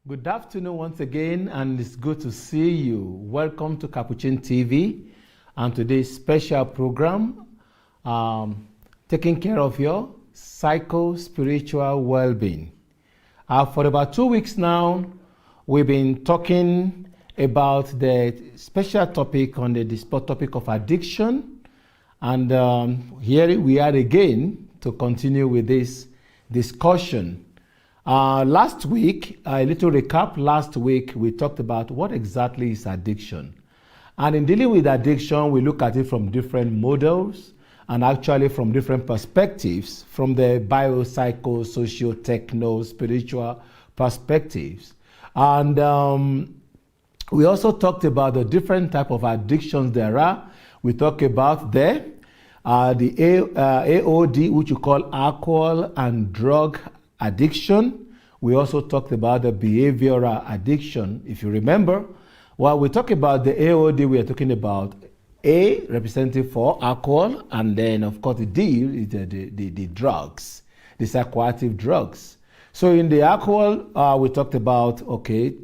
Good afternoon once again, and it's good to see you. Welcome to Capuchin TV and today's special program, taking care of your psycho-spiritual well-being. For about 2 weeks now, we've been talking about the special topic on the topic of addiction, and here we are again to continue with this discussion. Last week, a little recap, last week we talked about what exactly is addiction. And in dealing with addiction, we look at it from different models and actually from different perspectives, from the biopsycho, socio-techno, spiritual perspectives. And we also talked about the different type of addictions there are. We talked about the AOD, which you call alcohol and drug addiction. We also talked about the behavioral addiction. If you remember, while we talk about the AOD, we are talking about A, representative for alcohol, and then of course the D is the drugs, the psychoactive drugs. So in the alcohol, we talked about,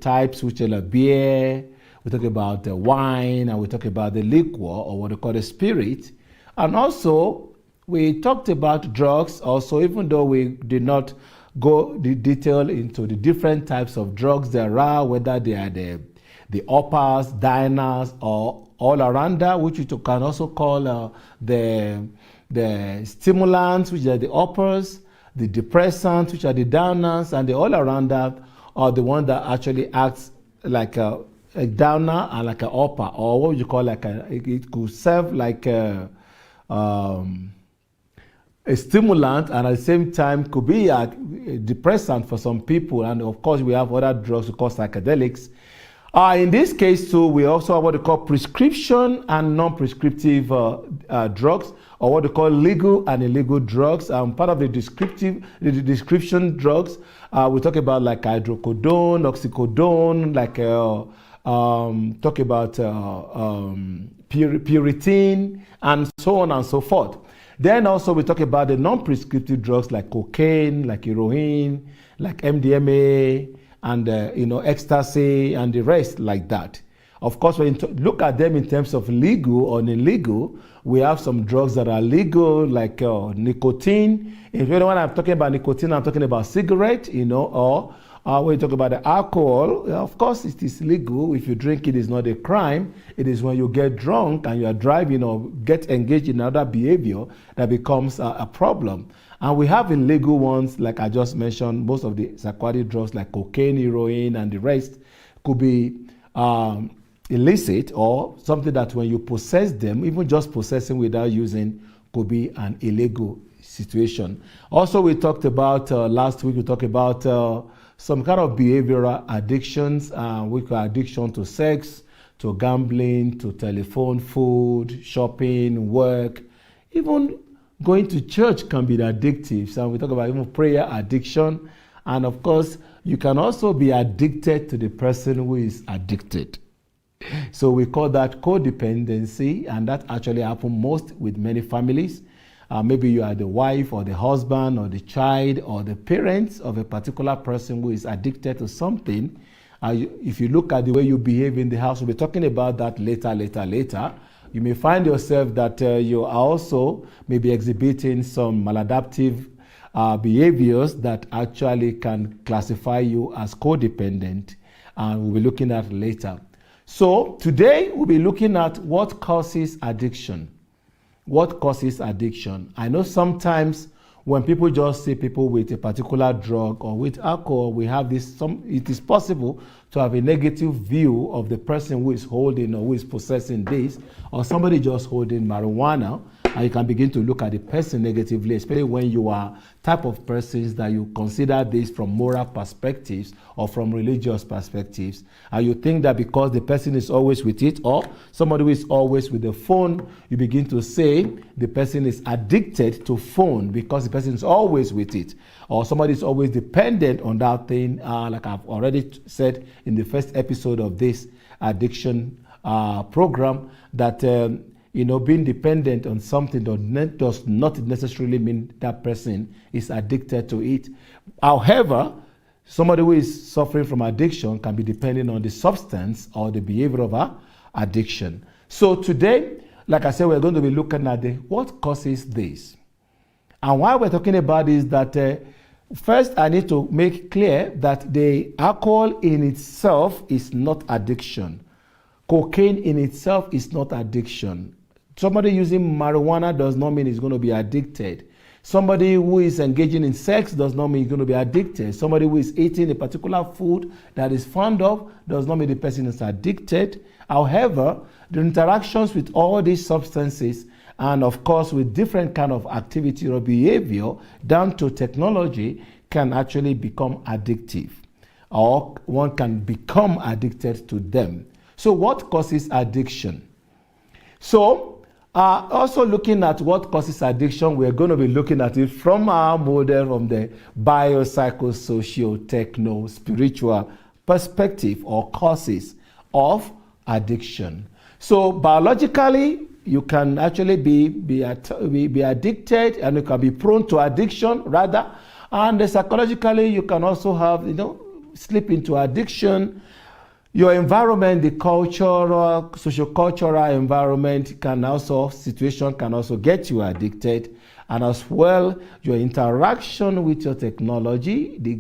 types, which are beer, we talked about the wine, and we talked about the liquor, or what we call the spirit. And also, we talked about drugs also, even though we did not go the detail into the different types of drugs there are, whether they are the uppers, diners, or all-arounder, which you can also call the stimulants, which are the uppers, the depressants, which are the downers, and the all-arounder are the one that actually acts like a downer and like an upper, or what you call it could serve like a stimulant, and at the same time could be a depressant for some people. And of course, we have other drugs we call psychedelics. In this case too, we also have what we call prescription and non-prescriptive drugs, or what we call legal and illegal drugs. Part of the description drugs, we talk about like hydrocodone, oxycodone, like talk about puritin, and so on and so forth. Then also we talk about the non-prescriptive drugs like cocaine, like heroin, like MDMA, and ecstasy, and the rest like that. Of course, when you look at them in terms of legal or illegal, we have some drugs that are legal, like nicotine. When I'm talking about nicotine, I'm talking about cigarette, or when you talk about the alcohol, of course it is legal. If you drink it, it's not a crime. It is when you get drunk and you are driving or get engaged in another behavior that becomes a problem. And we have illegal ones, like I just mentioned. Most of the psychoactive drugs like cocaine, heroin, and the rest could be illicit, or something that when you possess them, even just possessing without using, could be an illegal situation. Also, we talked about, last week, we talked about some kind of behavioral addictions, which are addiction to sex, to gambling, to telephone, food, shopping, work. Even going to church can be addictive. So we talk about even prayer addiction. And of course, you can also be addicted to the person who is addicted. So we call that co-dependency, and that actually happens most with many families. Maybe you are the wife or the husband or the child or the parents of a particular person who is addicted to something. If you look at the way you behave in the house, we'll be talking about that later. You may find yourself that you are also maybe exhibiting some maladaptive behaviors that actually can classify you as codependent, and we'll be looking at later. So today we'll be looking at what causes addiction. What causes addiction? I know sometimes when people just see people with a particular drug or with alcohol, we have this. It is possible to have a negative view of the person who is holding or who is possessing this, or somebody just holding marijuana, and you can begin to look at the person negatively, especially when you are type of persons that you consider this from moral perspectives or from religious perspectives, and you think that because the person is always with it, or somebody who is always with the phone, you begin to say the person is addicted to phone because the person is always with it, or somebody is always dependent on that thing, like I've already said in the first episode of this addiction program, that being dependent on something does not necessarily mean that person is addicted to it. However, Somebody who is suffering from addiction can be depending on the substance or the behavior of addiction. So today, like I said, we're going to be looking at what causes this. And why we're talking about is that first I need to make clear that the alcohol in itself is not addiction. Cocaine in itself is not addiction. Somebody using marijuana does not mean he's going to be addicted. Somebody who is engaging in sex does not mean he's going to be addicted. Somebody who is eating a particular food that is fond of does not mean the person is addicted. However, the interactions with all these substances and of course with different kind of activity or behavior down to technology can actually become addictive, or one can become addicted to them. So what causes addiction? So also looking at what causes addiction, we're going to be looking at it from our model from the biopsychosocial-techno-spiritual perspective or causes of addiction. So biologically, you can actually be addicted, and you can be prone to addiction rather. And psychologically, you can also have, slip into addiction. Your environment, the cultural, socio-cultural environment situation can also get you addicted. And as well, your interaction with your technology, the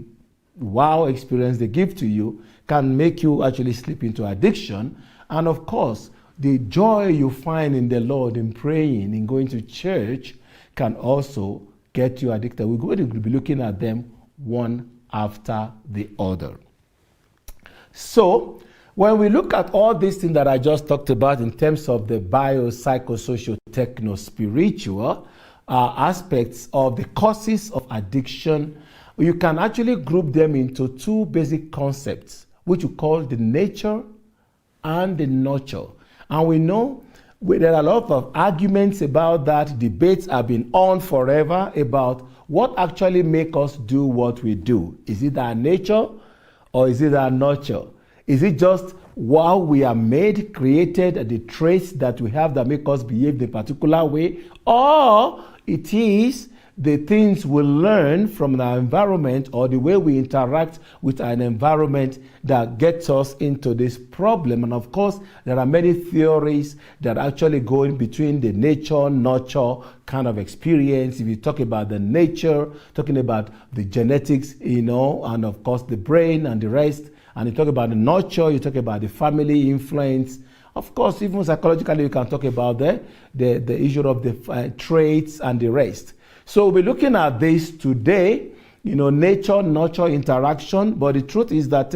wow experience they give to you, can make you actually slip into addiction. And of course, the joy you find in the Lord in praying, in going to church, can also get you addicted. We're going to be looking at them one after the other. So, when we look at all these things that I just talked about in terms of the biopsychosocial-techno-spiritual aspects of the causes of addiction, you can actually group them into two basic concepts, which we call the nature and the nurture. And we know there are a lot of arguments about that. Debates have been on forever about what actually makes us do what we do. Is it our nature or is it our nurture? Is it just how we are made, created, the traits that we have that make us behave in a particular way? Or it is the things we learn from our environment or the way we interact with an environment that gets us into this problem? And of course, there are many theories that actually go in between the nature, nurture kind of experience. If you talk about the nature, talking about the genetics, and of course the brain and the rest. And you talk about the nurture, you talk about the family influence. Of course, even psychologically, you can talk about the issue of the traits and the rest. So we'll be looking at this today, nature, nurture, interaction. But the truth is that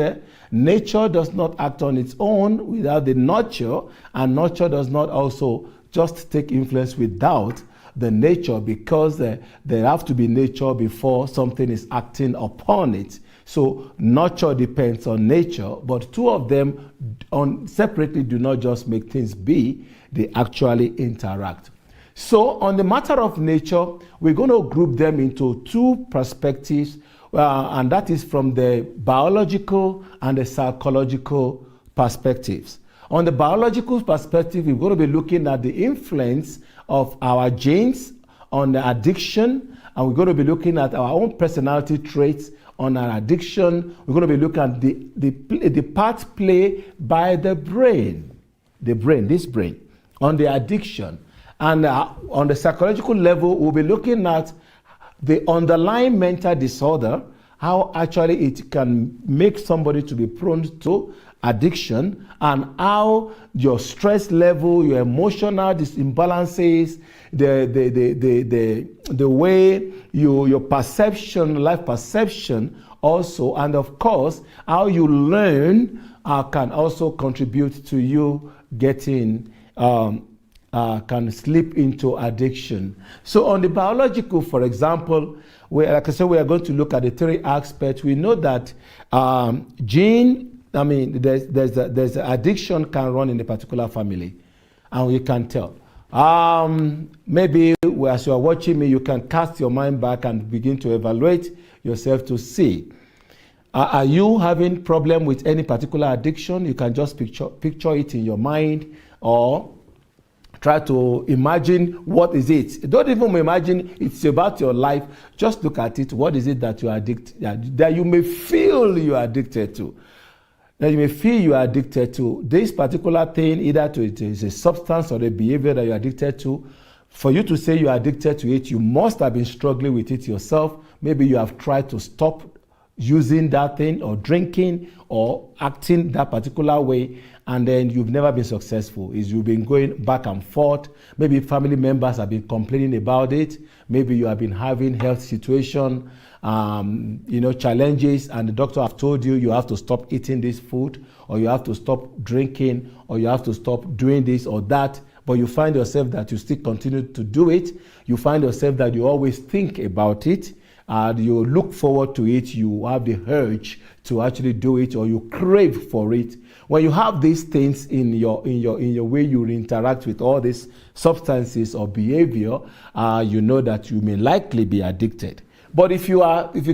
nature does not act on its own without the nurture, and nurture does not also just take influence without the nature, because there have to be nature before something is acting upon it. So nurture depends on nature, but two of them separately do not just make things be, they actually interact. So on the matter of nature, we're going to group them into two perspectives, and that is from the biological and the psychological perspectives. On the biological perspective, we're going to be looking at the influence of our genes on the addiction, and we're going to be looking at our own personality traits on our addiction. We're going to be looking at the part played by the brain, on the addiction. And on the psychological level, we'll be looking at the underlying mental disorder, how actually it can make somebody to be prone to addiction, and how your stress level, your emotional imbalances, the way your perception, life perception also, and of course, how you learn can also contribute to you getting can slip into addiction. So on the biological, for example, like I said, we are going to look at the three aspects. We know that there's addiction can run in a particular family, and you can tell. Maybe as you are watching me, you can cast your mind back and begin to evaluate yourself to see. Are you having problem with any particular addiction? You can just picture it in your mind, or Try to imagine what is it. Don't even imagine it's about your life. Just look at it. What is it that you are addicted, that you may feel you are addicted to? That you may feel you are addicted to this particular thing, either to it is a substance or a behavior that you are addicted to. For you to say you are addicted to it, you must have been struggling with it yourself. Maybe you have tried to stop using that thing or drinking or acting that particular way, and then you've never been successful. You've been going back and forth. Maybe family members have been complaining about it. Maybe you have been having health situation, challenges, and the doctor have told you you have to stop eating this food, or you have to stop drinking, or you have to stop doing this or that. But you find yourself that you still continue to do it. You find yourself that you always think about it. You look forward to it. You have the urge to actually do it, or you crave for it. When you have these things in your way you interact with all these substances or behavior, you know that you may likely be addicted. But if you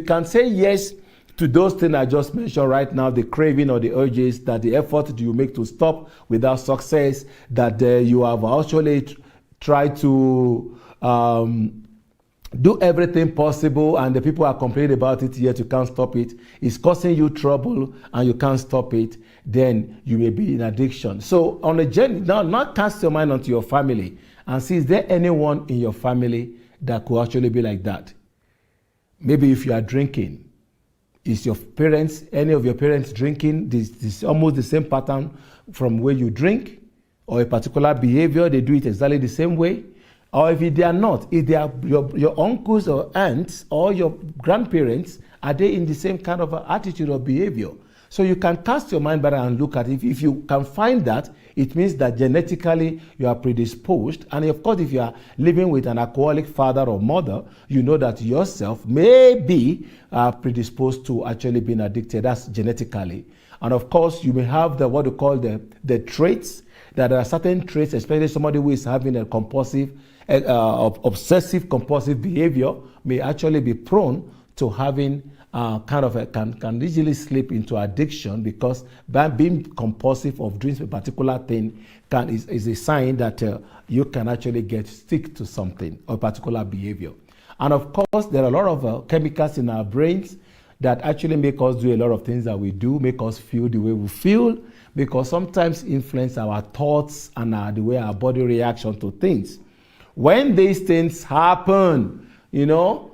can say yes to those things I just mentioned right now, the craving or the urges, that the effort you make to stop without success, that you have actually tried to do everything possible, and the people are complaining about it, yet you can't stop it, it's causing you trouble and you can't stop it, then you may be in addiction. So on a journey, now not cast your mind onto your family and see, is there anyone in your family that could actually be like that? Maybe if you are drinking, is your parents, any of your parents drinking? This is almost the same pattern from where you drink, or a particular behavior, they do it exactly the same way. Or if they are not, if they are your uncles or aunts or your grandparents, are they in the same kind of attitude or behavior? So you can cast your mind back and look at it. If you can find that, it means that genetically you are predisposed. And of course, if you are living with an alcoholic father or mother, you know that yourself may be predisposed to actually being addicted. That's genetically. And of course, you may have what we call the traits. That there are certain traits, especially somebody who is having a obsessive compulsive behavior, may actually be prone to having can easily slip into addiction, because by being compulsive of doing a particular thing is a sign that you can actually stick to something or particular behavior. And of course, there are a lot of chemicals in our brains that actually make us do a lot of things that we do, make us feel the way we feel, because sometimes influence our thoughts and the way our body reacts to things. When these things happen, your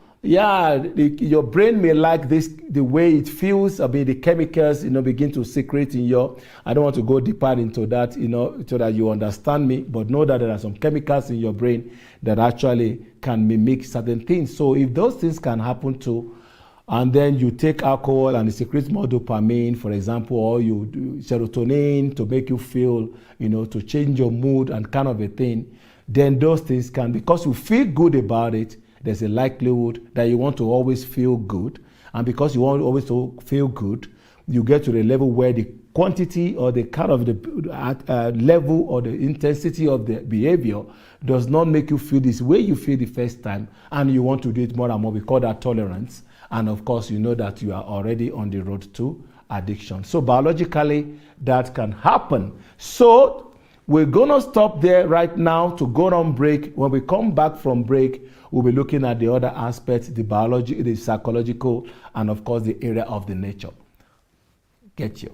brain may like the way it feels. The chemicals, begin to secrete in your. I don't want to go deeper into that, so that you understand me. But know that there are some chemicals in your brain that actually can mimic certain things. So if those things can happen too, and then you take alcohol and it secretes more dopamine, for example, or you do serotonin to make you feel, to change your mood and kind of a thing, then those things can, because you feel good about it, there's a likelihood that you want to always feel good. And because you want always to feel good, you get to the level where the quantity or the kind of the level or the intensity of the behavior does not make you feel this way you feel the first time, and you want to do it more and more. We call that tolerance. And of course, you know that you are already on the road to addiction. So biologically, that can happen. So we're going to stop there right now to go on break. When we come back from break, we'll be looking at the other aspects, the biology, the psychological, and of course, the area of the nature. Get you.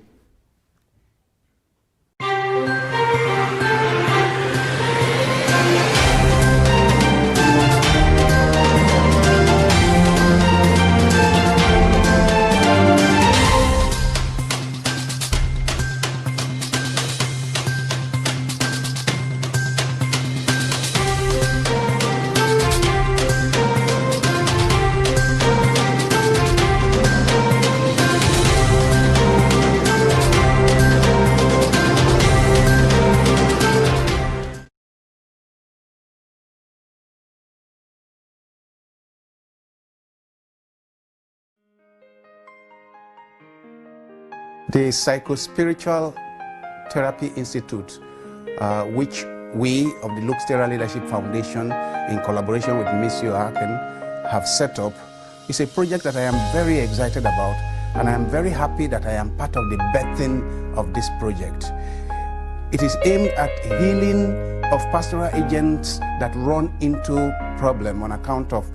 The Psychospiritual Therapy Institute, which we of the Luke Stera Leadership Foundation, in collaboration with Miss Joaquin, have set up, is a project that I am very excited about, and I am very happy that I am part of the birthing of this project. It is aimed at healing of pastoral agents that run into problem on account of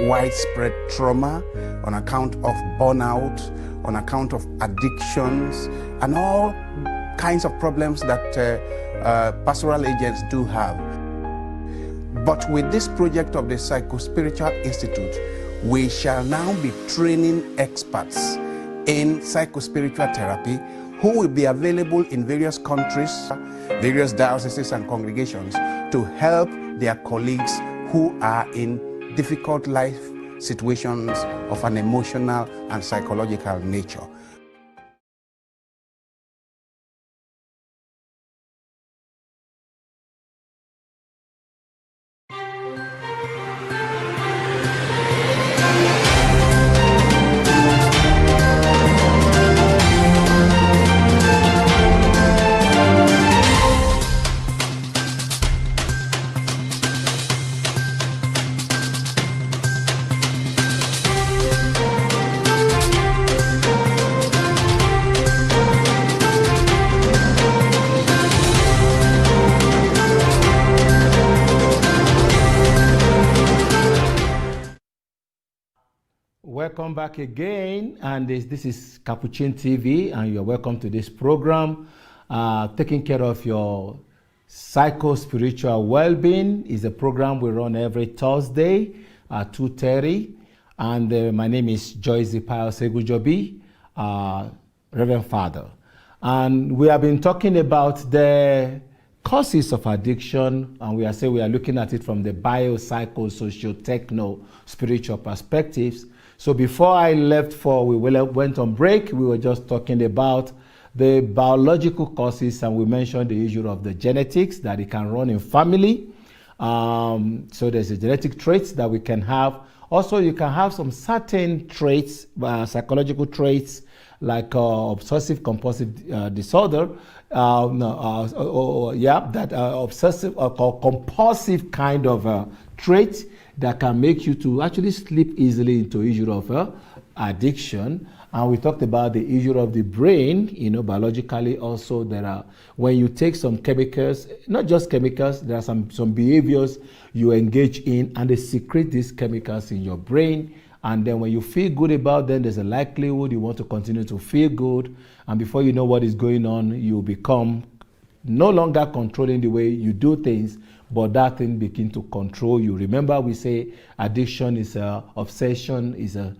widespread trauma, on account of burnout, on account of addictions, and all kinds of problems that pastoral agents do have. But with this project of the Psycho-Spiritual Institute, we shall now be training experts in psycho-spiritual therapy who will be available in various countries, various dioceses and congregations to help their colleagues who are in difficult life situations of an emotional and psychological nature. Welcome back again, and this is Capuchin TV, and you're welcome to this program. Taking care of your psycho-spiritual well-being is a program we run every Thursday at 2:30, and my name is Joyce Pius Egujobi, Reverend Father, and we have been talking about the causes of addiction, and we are looking at it from the bio-psycho-socio-techno-spiritual perspectives. So before I left we went on break, we were just talking about the biological causes, and we mentioned the issue of the genetics, that it can run in family. So there's a genetic traits that we can have. Also, you can have some certain traits, psychological traits, like obsessive compulsive disorder, obsessive or compulsive kind of trait that can make you to actually slip easily into issue of addiction. And we talked about the issue of the brain, biologically also there are, when you take some chemicals, not just chemicals, there are some behaviors you engage in, and they secrete these chemicals in your brain. And then when you feel good about them, there's a likelihood you want to continue to feel good. And before you know what is going on, you become no longer controlling the way you do things, but that thing begin to control you. Remember, we say addiction is a obsession, is a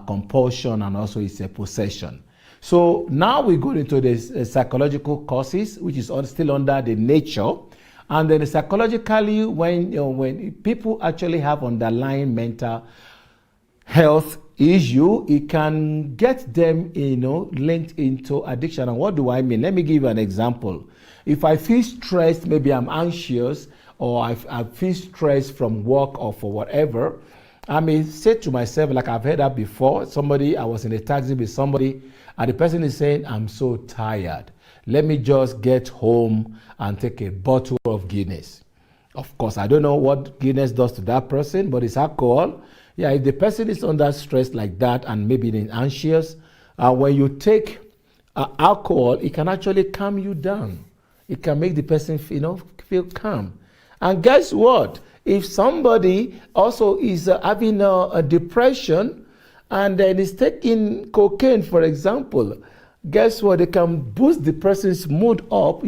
compulsion, and also it's a possession. So now we go into the psychological causes, which is still under the nature. And then psychologically, when people actually have underlying mental health issue, it can get them, linked into addiction. And what do I mean? Let me give you an example. If I feel stressed, maybe I'm anxious, or I feel stressed from work or for whatever, I may say to myself, like I've heard that before, I was in a taxi with somebody, and the person is saying, I'm so tired. Let me just get home and take a bottle of Guinness. Of course, I don't know what Guinness does to that person, but it's alcohol. Yeah, if the person is under stress like that and maybe they're anxious, when you take alcohol, it can actually calm you down. It can make the person feel calm. And guess what? If somebody also is having a depression and then is taking cocaine, for example, guess what? They can boost the person's mood up,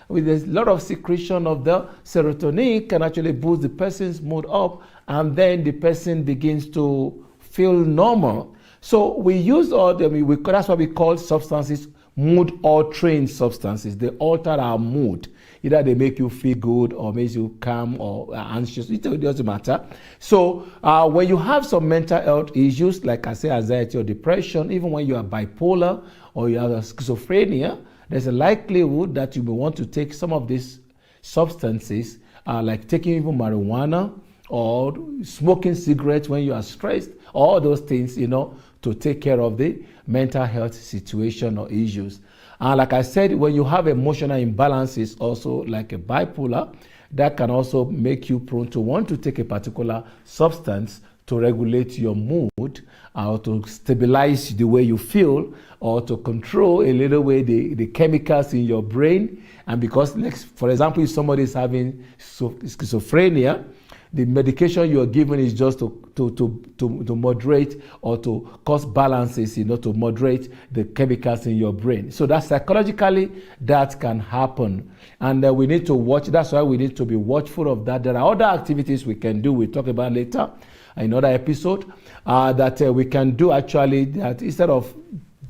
with a lot of secretion of the serotonin can actually boost the person's mood up, and then the person begins to feel normal. So we use that's what we call substances mood-altering substances. They alter our mood. Either they make you feel good or makes you calm or anxious. It doesn't matter. So when you have some mental health issues, like I say, anxiety or depression, even when you are bipolar or you have schizophrenia, there's a likelihood that you may want to take some of these substances, like taking even marijuana or smoking cigarettes when you are stressed, all those things, to take care of the mental health situation or issues. And like I said, when you have emotional imbalances, also like a bipolar, that can also make you prone to want to take a particular substance to regulate your mood, or to stabilize the way you feel, or to control a little way the chemicals in your brain. And because, like, for example, if somebody is having schizophrenia, the medication you are given is just to moderate or to cause balances, to moderate the chemicals in your brain. So that psychologically, that can happen. And we need to watch. That's why we need to be watchful of that. There are other activities we can do. We'll talk about later in another episode that we can do actually, that instead of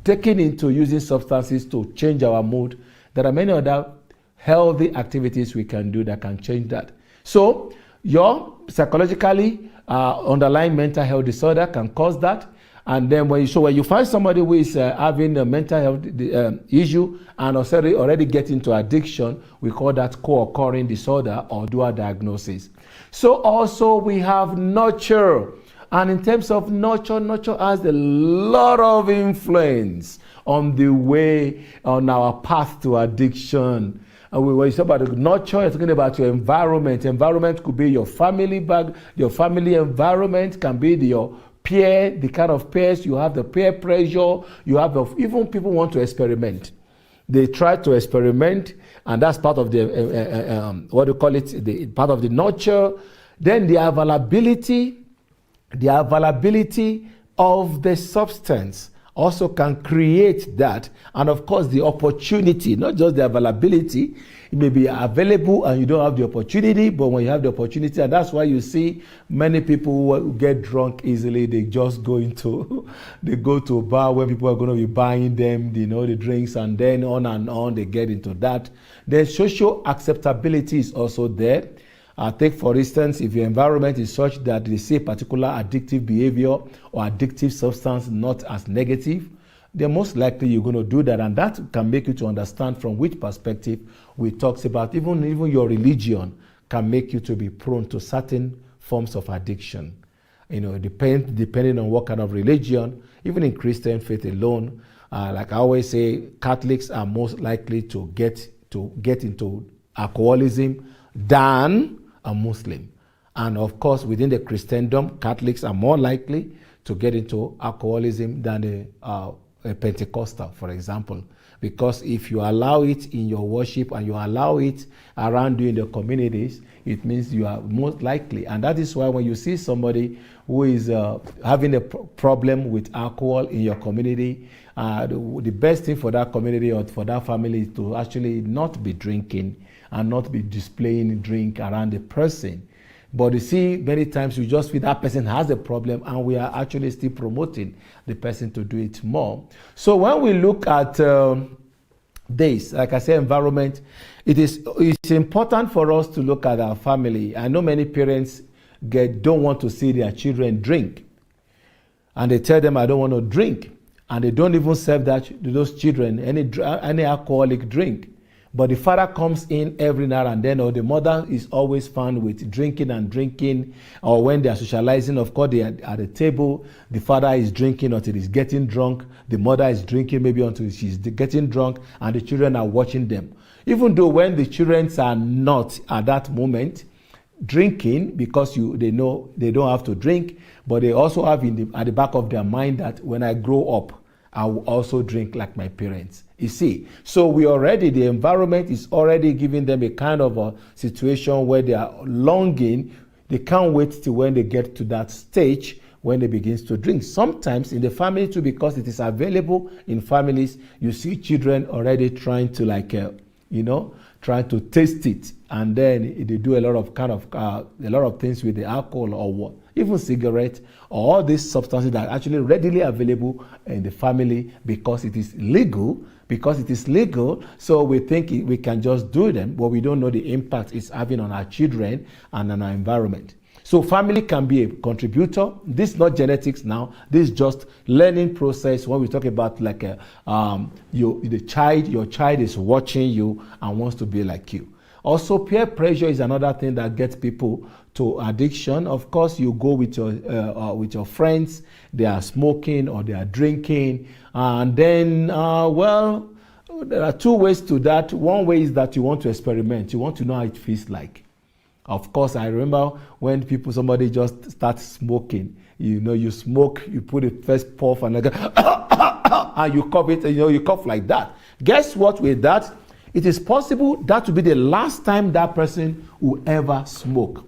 taking into using substances to change our mood, there are many other healthy activities we can do that can change that. So your psychologically underlying mental health disorder can cause that. And then when you find somebody who is having a mental health issue and already get into addiction, we call that co-occurring disorder or dual diagnosis. So also we have nurture. And in terms of nurture has a lot of influence on the way, on our path to addiction. And when you talk about nurture, you're talking about your environment. Environment could be your family your family environment, can be your peer, the kind of peers you have, the peer pressure you have. Even people want to experiment. They try to experiment, and that's part of the part of the nurture. Then the availability of the substance also can create that. And of course, the opportunity, not just the availability. It may be available and you don't have the opportunity, but when you have the opportunity, and that's why you see many people who get drunk easily, they just go to a bar where people are going to be buying them, the drinks, and then on they get into that. Then social acceptability is also there. Take, for instance, if your environment is such that they see a particular addictive behavior or addictive substance not as negative, then most likely you're going to do that. And that can make you to understand from which perspective we talked about. Even your religion can make you to be prone to certain forms of addiction. Depending on what kind of religion, even in Christian faith alone, like I always say, Catholics are most likely to get into alcoholism than a Muslim. And of course, within the Christendom, Catholics are more likely to get into alcoholism than a Pentecostal, for example. Because if you allow it in your worship and you allow it around you in the communities, it means you are most likely. And that is why when you see somebody who is having a problem with alcohol in your community, the best thing for that community or for that family is to actually not be drinking and not be displaying drink around the person. But you see, many times we just feel that person has a problem and we are actually still promoting the person to do it more. So when we look at this, like I said, environment, it's important for us to look at our family. I know many parents don't want to see their children drink. And they tell them, I don't want to drink. And they don't even serve those children any alcoholic drink. But the father comes in every now and then, or the mother is always found with drinking, or when they are socializing, of course, they are at the table, the father is drinking until he's getting drunk, the mother is drinking maybe until she's getting drunk, and the children are watching them. Even though when the children are not at that moment drinking, because they know they don't have to drink, but they also have at the back of their mind that when I grow up, I will also drink like my parents. You see, so the environment is already giving them a kind of a situation where they are longing. They can't wait till when they get to that stage when they begin to drink. Sometimes in the family too, because it is available in families, you see children already trying to trying to taste it, and then they do a lot of things with the alcohol or what, even cigarettes or all these substances that are actually readily available in the family because it is legal. So we think we can just do them, but we don't know the impact it's having on our children and on our environment. So family can be a contributor. This is not genetics now. This is just learning process. When we talk about your child is watching you and wants to be like you. Also, peer pressure is another thing that gets people to addiction. Of course, you go with your friends. They are smoking or they are drinking, and then there are two ways to that. One way is that you want to experiment. You want to know how it feels like. Of course, I remember when somebody just starts smoking. You smoke, you put the first puff and like, and you cough it, and you cough like that. Guess what? With that, it is possible that will be the last time that person will ever smoke.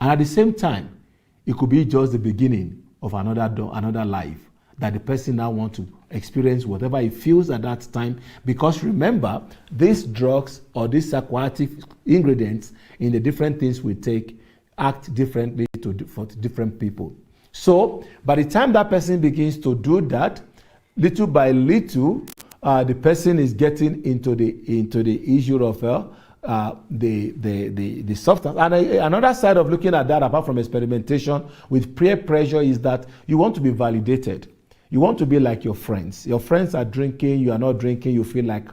And at the same time, it could be just the beginning of another life that the person now wants to experience whatever he feels at that time. Because remember, these drugs or these psychoactive ingredients in the different things we take act differently for different people. So by the time that person begins to do that, little by little, the person is getting into the issue of the substance. And another side of looking at that, apart from experimentation with peer pressure, is that you want to be validated. You want to be like your friends. Your friends are drinking, you are not drinking. You feel like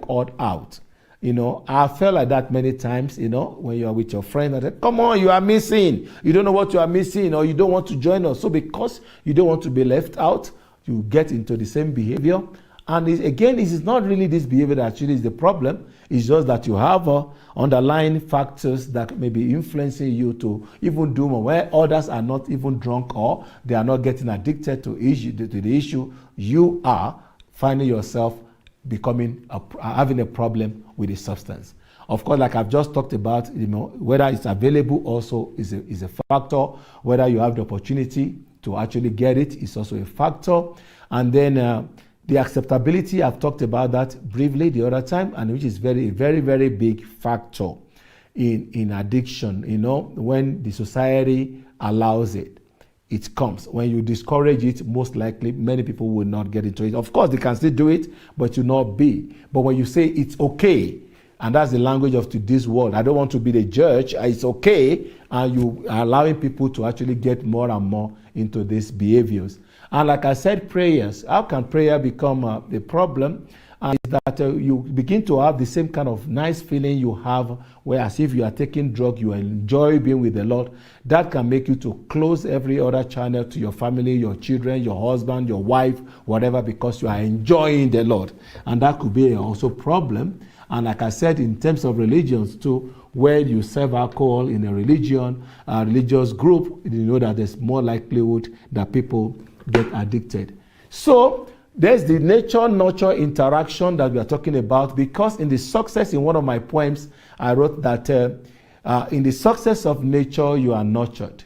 odd out. I felt like that many times. When you are with your friend, I said, "Come on, you are missing. You don't know what you are missing, or you don't want to join us." So because you don't want to be left out, you get into the same behavior. And again, it is not really this behavior that actually is the problem. It's just that you have underlying factors that may be influencing you to even do more, where others are not even drunk or they are not getting addicted to the issue. You are finding yourself having a problem with the substance. Of course, like I've just talked about, whether it's available also is a factor. Whether you have the opportunity to actually get it is also a factor. And then the acceptability, I've talked about that briefly the other time, and which is very, very, very big factor in addiction. When the society allows it, it comes. When you discourage it, most likely many people will not get into it. Of course, they can still do it, but you not be. But when you say it's okay, and that's the language of today's world, I don't want to be the judge, it's okay, and you are allowing people to actually get more and more into these behaviors. And like I said, prayers. How can prayer become a problem? Is that you begin to have the same kind of nice feeling you have, where as if you are taking drugs, you enjoy being with the Lord. That can make you to close every other channel to your family, your children, your husband, your wife, whatever, because you are enjoying the Lord. And that could be also a problem. And like I said, in terms of religions too, where you serve alcohol in a religious group, you know that there's more likelihood that people get addicted. So there's the nature-nurture interaction that we are talking about, because in the success, in one of my poems, I wrote that in the success of nature, you are nurtured.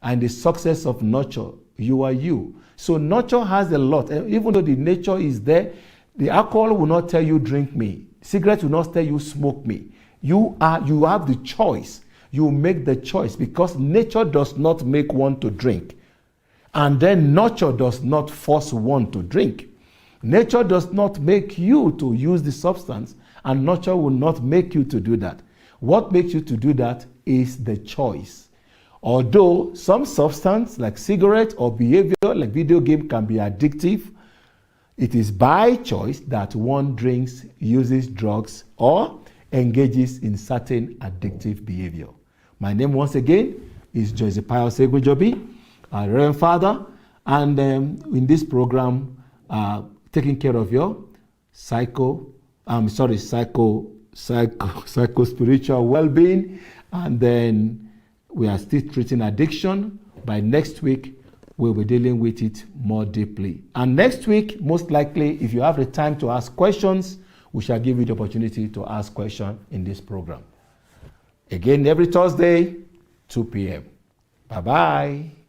And the success of nurture, you are you. So nurture has a lot. Even though the nature is there, the alcohol will not tell you, drink me. Cigarette will not tell you, smoke me. You have the choice. You make the choice, because nature does not make one to drink. And then nurture does not force one to drink. Nature does not make you to use the substance, and nurture will not make you to do that. What makes you to do that is the choice. Although some substance like cigarette or behavior like video game can be addictive, it is by choice that one drinks, uses drugs, or engages in certain addictive behavior. My name once again is Jose Pius Egwejobi, our Reverend Father, and in this program, taking care of your psycho-spiritual well-being, and then we are still treating addiction. By next week, we'll be dealing with it more deeply. And next week, most likely, if you have the time to ask questions, we shall give you the opportunity to ask questions in this program. Again, every Thursday, 2 p.m. Bye-bye.